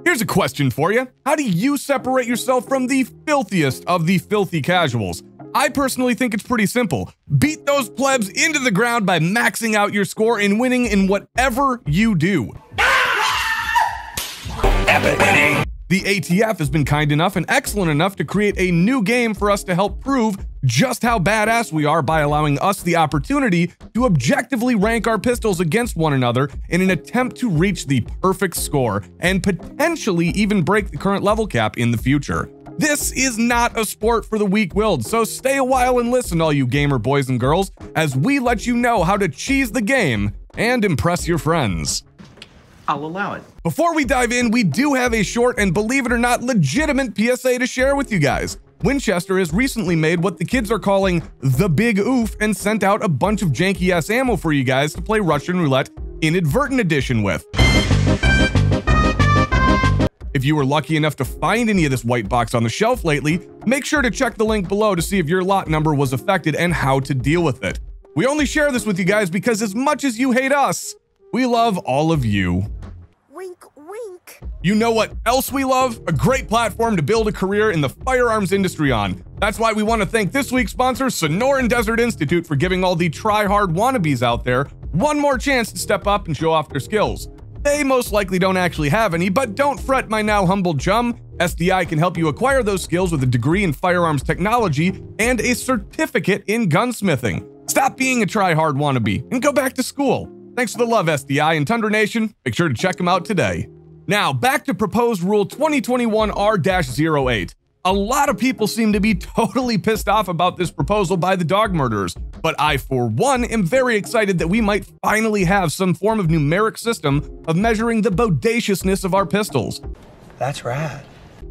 Here's a question for you. How do you separate yourself from the filthiest of the filthy casuals? I personally think it's pretty simple. Beat those plebs into the ground by maxing out your score and winning in whatever you do. Epic winning. The ATF has been kind enough and excellent enough to create a new game for us to help prove just how badass we are by allowing us the opportunity to objectively rank our pistols against one another in an attempt to reach the perfect score and potentially even break the current level cap in the future. This is not a sport for the weak-willed, so stay a while and listen, all you gamer boys and girls, as we let you know how to cheese the game and impress your friends. I'll allow it. Before we dive in, we do have a short and, believe it or not, legitimate PSA to share with you guys. Winchester has recently made what the kids are calling the Big Oof and sent out a bunch of janky-ass ammo for you guys to play Russian Roulette Inadvertent Edition with. If you were lucky enough to find any of this white box on the shelf lately, make sure to check the link below to see if your lot number was affected and how to deal with it. We only share this with you guys because as much as you hate us, we love all of you. Wink, wink. You know what else we love? A great platform to build a career in the firearms industry on. That's why we want to thank this week's sponsor, Sonoran Desert Institute, for giving all the try-hard wannabes out there one more chance to step up and show off their skills. They most likely don't actually have any, but don't fret, my now humble chum. SDI can help you acquire those skills with a degree in firearms technology and a certificate in gunsmithing. Stop being a try-hard wannabe and go back to school. Thanks for the love, SDI and Tundra Nation. Make sure to check them out today. Now, back to proposed rule 2021R-08. A lot of people seem to be totally pissed off about this proposal by the dog murderers, but I, for one, am very excited that we might finally have some form of numeric system of measuring the bodaciousness of our pistols. That's rad.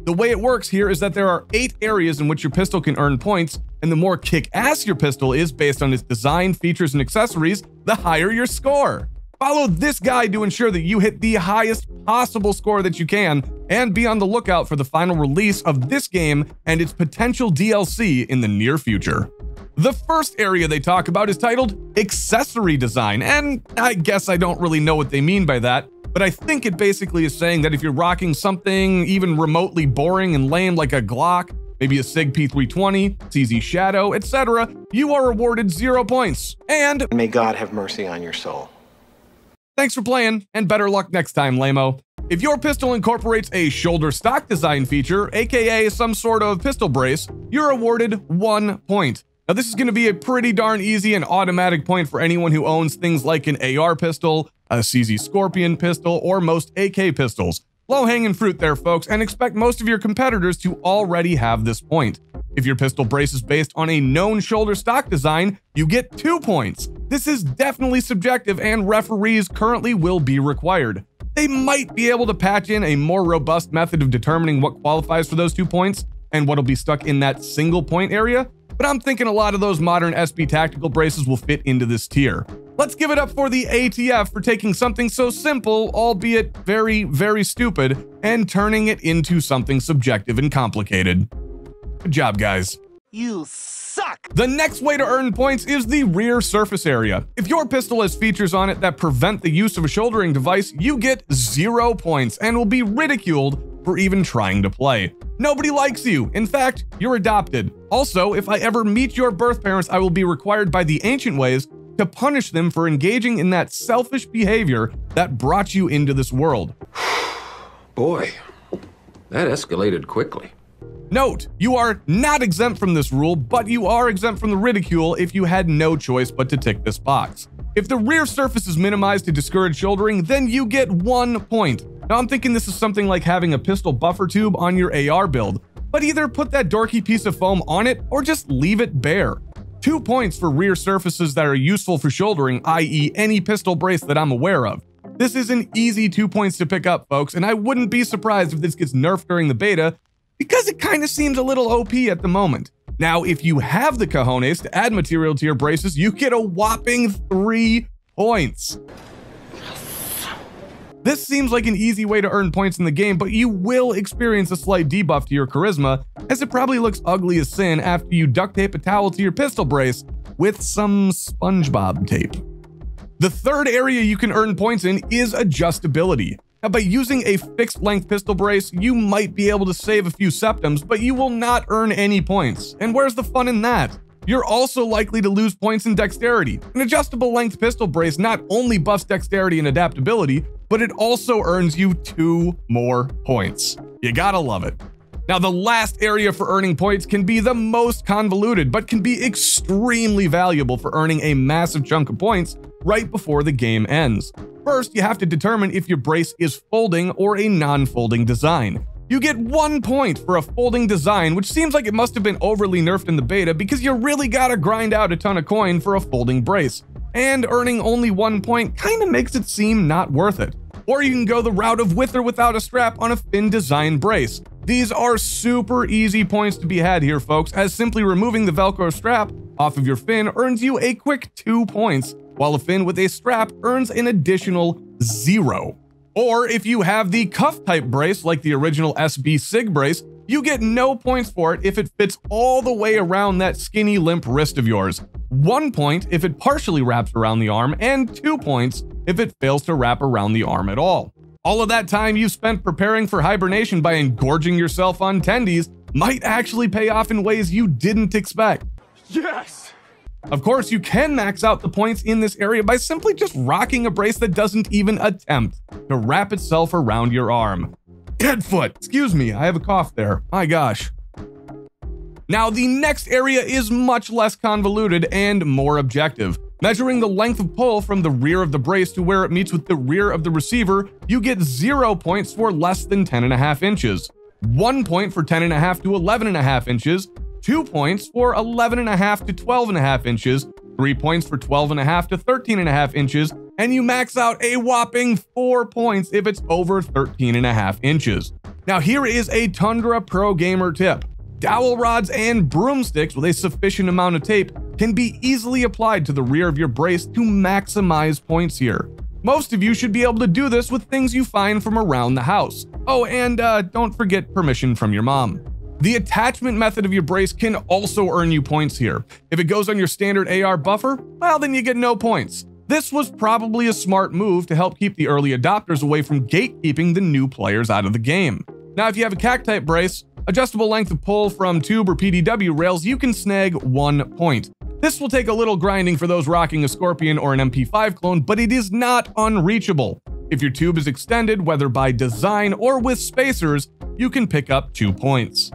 The way it works here is that there are 8 areas in which your pistol can earn points, and the more kick-ass your pistol is based on its design, features, and accessories, the higher your score. Follow this guide to ensure that you hit the highest possible score that you can, and be on the lookout for the final release of this game and its potential DLC in the near future. The first area they talk about is titled Accessory Design, and I guess I don't really know what they mean by that, but I think it basically is saying that if you're rocking something even remotely boring and lame like a Glock, maybe a SIG P320, CZ Shadow, etc., you are awarded 0 points. And may God have mercy on your soul. Thanks for playing, and better luck next time, lamo. If your pistol incorporates a shoulder stock design feature, aka some sort of pistol brace, you're awarded 1 point. Now, this is going to be a pretty darn easy and automatic point for anyone who owns things like an AR pistol, a CZ Scorpion pistol, or most AK pistols. Low-hanging fruit there, folks, and expect most of your competitors to already have this point. If your pistol brace is based on a known shoulder stock design, you get 2 points. This is definitely subjective, and referees currently will be required. They might be able to patch in a more robust method of determining what qualifies for those 2 points and what'll be stuck in that single point area, but I'm thinking a lot of those modern SB tactical braces will fit into this tier. Let's give it up for the ATF for taking something so simple, albeit very, very stupid, and turning it into something subjective and complicated. Good job, guys. You suck. The next way to earn points is the rear surface area. If your pistol has features on it that prevent the use of a shouldering device, you get 0 points and will be ridiculed for even trying to play. Nobody likes you. In fact, you're adopted. Also, if I ever meet your birth parents, I will be required by the ancient ways to punish them for engaging in that selfish behavior that brought you into this world. Boy, that escalated quickly. Note, you are not exempt from this rule, but you are exempt from the ridicule if you had no choice but to tick this box. If the rear surface is minimized to discourage shouldering, then you get 1 point. Now, I'm thinking this is something like having a pistol buffer tube on your AR build, but either put that dorky piece of foam on it or just leave it bare. 2 points for rear surfaces that are useful for shouldering, i.e. any pistol brace that I'm aware of. This is an easy 2 points to pick up, folks, and I wouldn't be surprised if this gets nerfed during the beta, because it kind of seems a little OP at the moment. Now, if you have the cojones to add material to your braces, you get a whopping 3 points. This seems like an easy way to earn points in the game, but you will experience a slight debuff to your charisma, as it probably looks ugly as sin after you duct tape a towel to your pistol brace with some SpongeBob tape. The third area you can earn points in is adjustability. Now, by using a fixed length pistol brace, you might be able to save a few septums, but you will not earn any points. And where's the fun in that? You're also likely to lose points in dexterity. An adjustable length pistol brace not only buffs dexterity and adaptability, but it also earns you 2 more points. You gotta love it. Now, the last area for earning points can be the most convoluted, but can be extremely valuable for earning a massive chunk of points right before the game ends. First, you have to determine if your brace is folding or a non-folding design. You get 1 point for a folding design, which seems like it must have been overly nerfed in the beta because you really gotta grind out a ton of coin for a folding brace. And earning only 1 point kinda makes it seem not worth it. Or you can go the route of with or without a strap on a fin design brace. These are super easy points to be had here, folks, as simply removing the Velcro strap off of your fin earns you a quick 2 points, while a fin with a strap earns an additional 0. Or if you have the cuff type brace like the original SB SIG brace, you get no points for it if it fits all the way around that skinny limp wrist of yours. 1 point if it partially wraps around the arm, and 2 points if it fails to wrap around the arm at all. All of that time you spent preparing for hibernation by engorging yourself on tendies might actually pay off in ways you didn't expect. Yes! Of course, you can max out the points in this area by simply just rocking a brace that doesn't even attempt to wrap itself around your arm. Deadfoot! Excuse me, I have a cough there. My gosh. Now, the next area is much less convoluted and more objective. Measuring the length of pull from the rear of the brace to where it meets with the rear of the receiver, you get 0 points for less than 10.5 inches, 1 point for 10.5 to 11.5 inches, 2 points for 11.5 to 12.5 inches, 3 points for 12.5 to 13.5 inches, and you max out a whopping 4 points if it's over 13.5 inches. Now, here is a Tundra Pro Gamer tip. Dowel rods and broomsticks with a sufficient amount of tape can be easily applied to the rear of your brace to maximize points here. Most of you should be able to do this with things you find from around the house. Oh, and don't forget permission from your mom. The attachment method of your brace can also earn you points here. If it goes on your standard AR buffer, well, then you get no points. This was probably a smart move to help keep the early adopters away from gatekeeping the new players out of the game. Now, if you have a CAC type brace, adjustable length of pull from tube or PDW rails, you can snag 1 point. This will take a little grinding for those rocking a Scorpion or an MP5 clone, but it is not unreachable. If your tube is extended, whether by design or with spacers, you can pick up 2 points.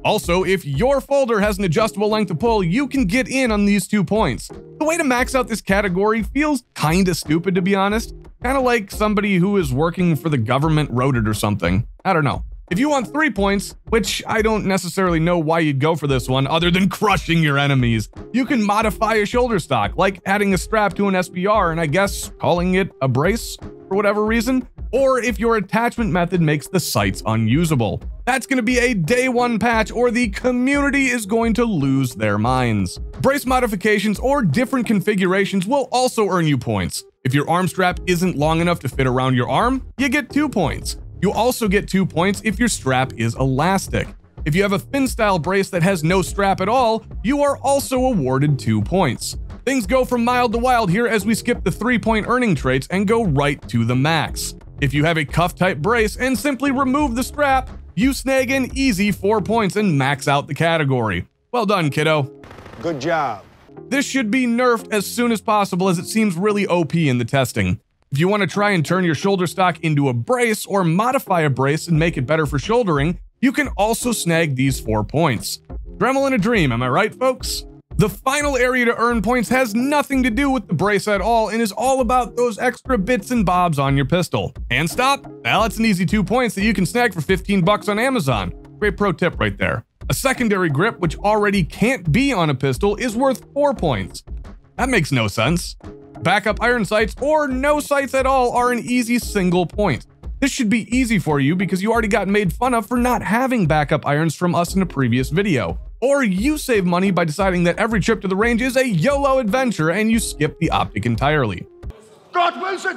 Also, if your folder has an adjustable length of pull, you can get in on these 2 points. The way to max out this category feels kinda stupid, to be honest. Kinda like somebody who is working for the government wrote it or something. I don't know. If you want 3 points, which I don't necessarily know why you'd go for this one other than crushing your enemies, you can modify a shoulder stock, like adding a strap to an SBR and I guess calling it a brace for whatever reason. Or if your attachment method makes the sights unusable. That's going to be a day 1 patch or the community is going to lose their minds. Brace modifications or different configurations will also earn you points. If your arm strap isn't long enough to fit around your arm, you get 2 points. You also get 2 points if your strap is elastic. If you have a fin style brace that has no strap at all, you are also awarded 2 points. Things go from mild to wild here as we skip the 3-point earning traits and go right to the max. If you have a cuff type brace and simply remove the strap, you snag an easy 4 points and max out the category. Well done, kiddo. Good job. This should be nerfed as soon as possible as it seems really OP in the testing. If you want to try and turn your shoulder stock into a brace or modify a brace and make it better for shouldering, you can also snag these 4 points. Dremel in a dream, am I right, folks? The final area to earn points has nothing to do with the brace at all and is all about those extra bits and bobs on your pistol. Hand stop? Well, that's an easy 2 points that you can snag for 15 bucks on Amazon. Great pro tip right there. A secondary grip, which already can't be on a pistol, is worth 4 points. That makes no sense. Backup iron sights or no sights at all are an easy single point. This should be easy for you because you already got made fun of for not having backup irons from us in a previous video. Or you save money by deciding that every trip to the range is a YOLO adventure and you skip the optic entirely. God wills it!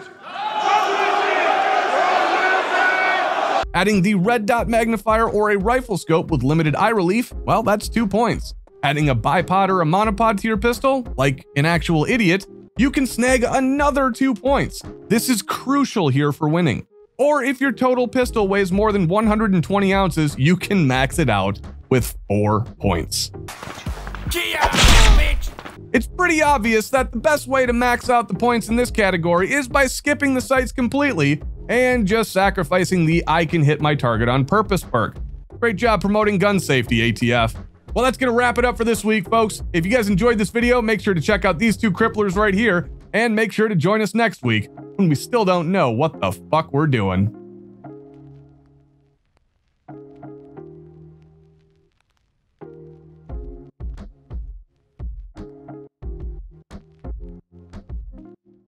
Adding the red dot magnifier or a rifle scope with limited eye relief, well, that's 2 points. Adding a bipod or a monopod to your pistol, like an actual idiot, you can snag another 2 points. This is crucial here for winning. Or if your total pistol weighs more than 120 ounces, you can max it out with 4 points. It's pretty obvious that the best way to max out the points in this category is by skipping the sights completely and just sacrificing the I can hit my target on purpose perk. Great job promoting gun safety, ATF. Well, that's gonna wrap it up for this week, folks. If you guys enjoyed this video, make sure to check out these 2 cripplers right here, and make sure to join us next week when we still don't know what the fuck we're doing.